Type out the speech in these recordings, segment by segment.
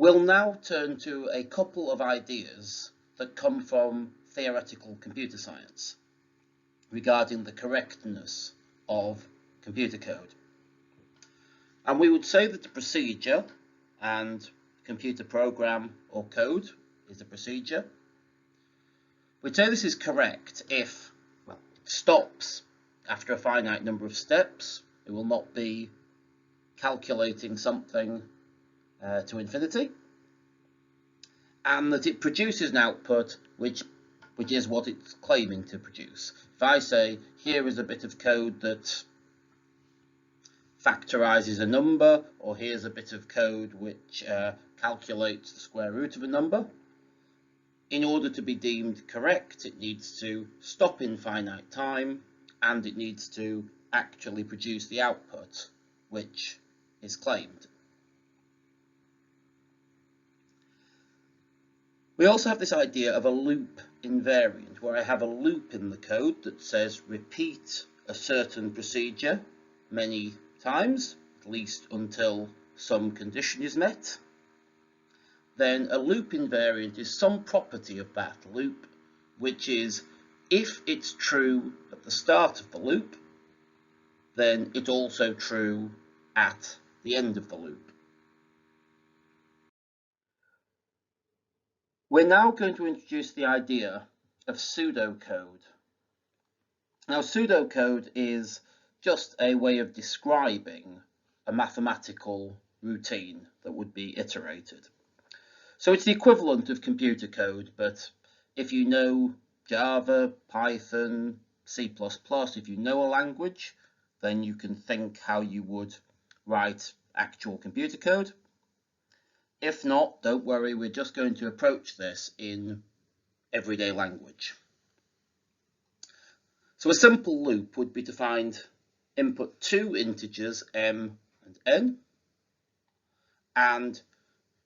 We'll now turn to a couple of ideas that come from theoretical computer science regarding the correctness of computer code. And we would say that the procedure, and computer program or code is a procedure, we'd say this is correct if it stops after a finite number of steps. It will not be calculating something to infinity, and that it produces an output which is what it's claiming to produce. If I say here is a bit of code that factorizes a number, or here's a bit of code which calculates the square root of a number, in order to be deemed correct it needs to stop in finite time and it needs to actually produce the output which is claimed. We also have this idea of a loop invariant, where I have a loop in the code that says repeat a certain procedure many times, at least until some condition is met. Then a loop invariant is some property of that loop, which is if it's true at the start of the loop, then it's also true at the end of the loop. We're now going to introduce the idea of pseudocode. Now, pseudocode is just a way of describing a mathematical routine that would be iterated. So it's the equivalent of computer code, but if you know Java, Python, C++, if you know a language, then you can think how you would write actual computer code. If not, don't worry, we're just going to approach this in everyday language. So a simple loop would be to find input two integers m and n, and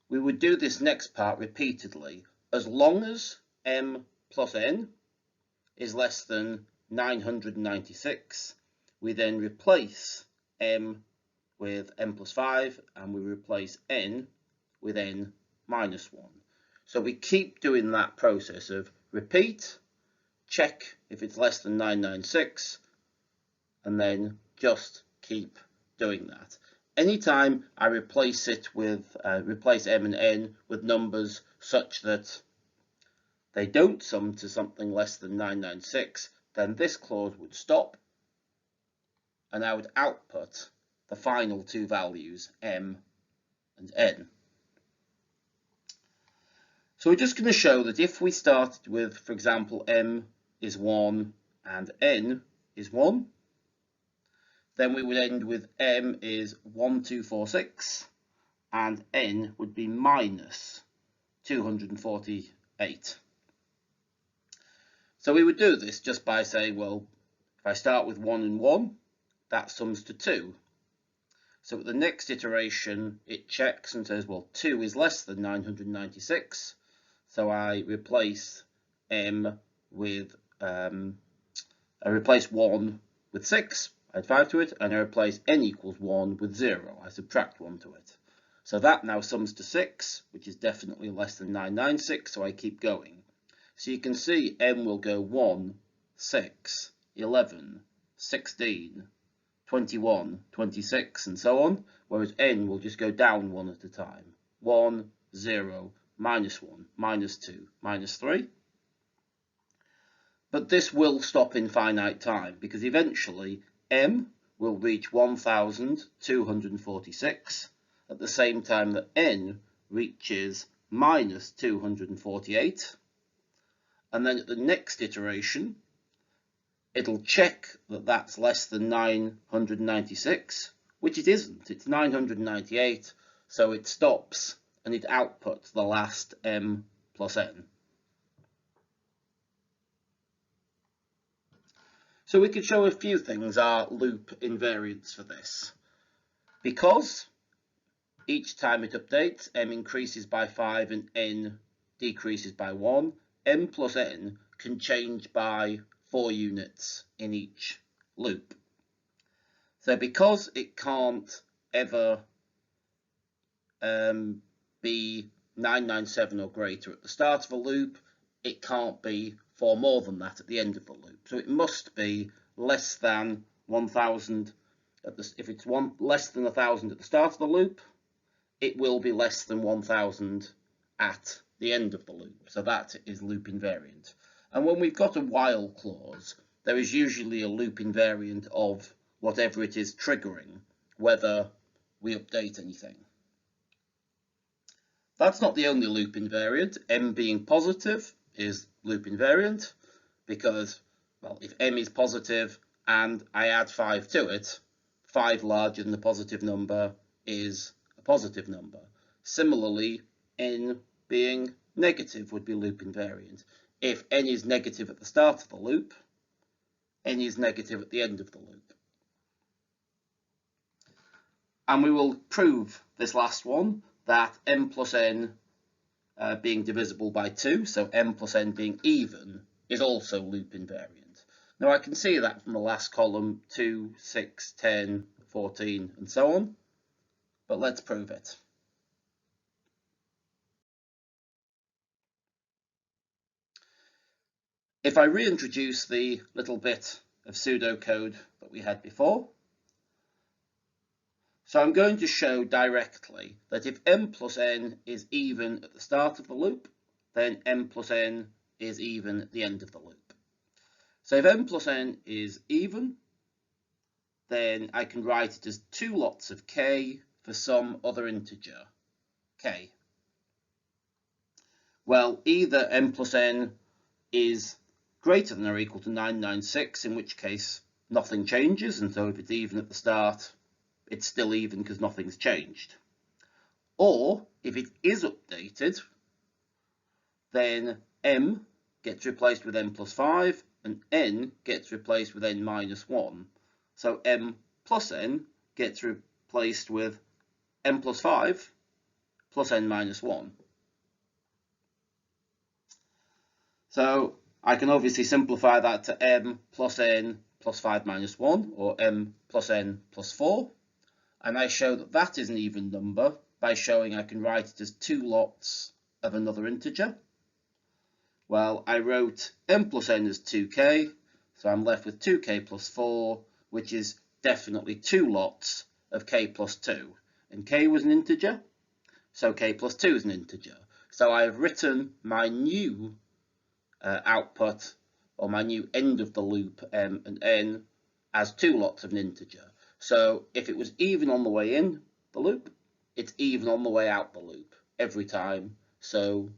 we would do this next part repeatedly. As long as m plus n is less than 996, we then replace m with n plus 5, and we replace n with n minus 1. So we keep doing that process of repeat, check if it's less than 996, and then just keep doing that. Anytime I replace it with replace m and n with numbers such that they don't sum to something less than 996, then this clause would stop, and I would output the final two values, m and n. So we're just going to show that if we started with, for example, m is 1 and n is 1, then we would end with m is 1246 and n would be minus 248. So we would do this just by saying, well, if I start with 1 and 1, that sums to 2. So at the next iteration, it checks and says, well, 2 is less than 996. So I replace m with, I replace 1 with 6, add 5 to it, and I replace n equals 1 with 0. I subtract 1 to it. So that now sums to 6, which is definitely less than 996, so I keep going. So you can see m will go 1, 6, 11, 16, 21, 26, and so on, whereas n will just go down one at a time. 1, 0, minus 1, minus 2, minus 3. But this will stop in finite time, because eventually m will reach 1246 at the same time that n reaches minus 248. And then at the next iteration, it'll check that that's less than 996, which it isn't. It's 998, so it stops and it outputs the last m plus n. So we could show a few things are loop invariants for this. Because each time it updates, m increases by 5 and n decreases by 1, m plus n can change by 4 units in each loop. So because it can't ever be 997 or greater at the start of a loop, it can't be for more than that at the end of the loop. So it must be less than 1000 if it's less than 1000 at the start of the loop, it will be less than 1000 at the end of the loop. So that is loop invariant. And when we've got a while clause, there is usually a loop invariant of whatever it is triggering, whether we update anything. That's not the only loop invariant. M being positive is loop invariant because, well, if M is positive and I add 5 to it, 5 larger than the positive number is a positive number. Similarly, N being negative would be loop invariant. If N is negative at the start of the loop, N is negative at the end of the loop. And we will prove this last one, that M plus N being divisible by 2, so M plus N being even, is also loop invariant. Now I can see that from the last column, 2, 6, 10, 14, and so on, but let's prove it. If I reintroduce the little bit of pseudocode that we had before, so I'm going to show directly that if M plus N is even at the start of the loop, then M plus N is even at the end of the loop. So if M plus N is even, then I can write it as 2 lots of k for some other integer, k. Well, either M plus N is greater than or equal to 996, in which case nothing changes, and so if it's even at the start, it's still even because nothing's changed. Or, if it is updated, then M gets replaced with N plus 5, and N gets replaced with N minus 1. So M plus N gets replaced with N plus 5 plus N minus 1. So I can obviously simplify that to M plus N plus 5 minus 1, or M plus N plus 4. And I show that that is an even number by showing I can write it as 2 lots of another integer. Well, I wrote M plus N as 2k, so I'm left with 2k plus 4, which is definitely 2 lots of k plus 2. And k was an integer, so k plus 2 is an integer. So I've written my new output, or my new end of the loop, M and N, as 2 lots of an integer. So if it was even on the way in the loop, it's even on the way out the loop every time. So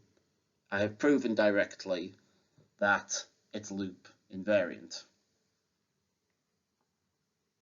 I have proven directly that it's loop invariant.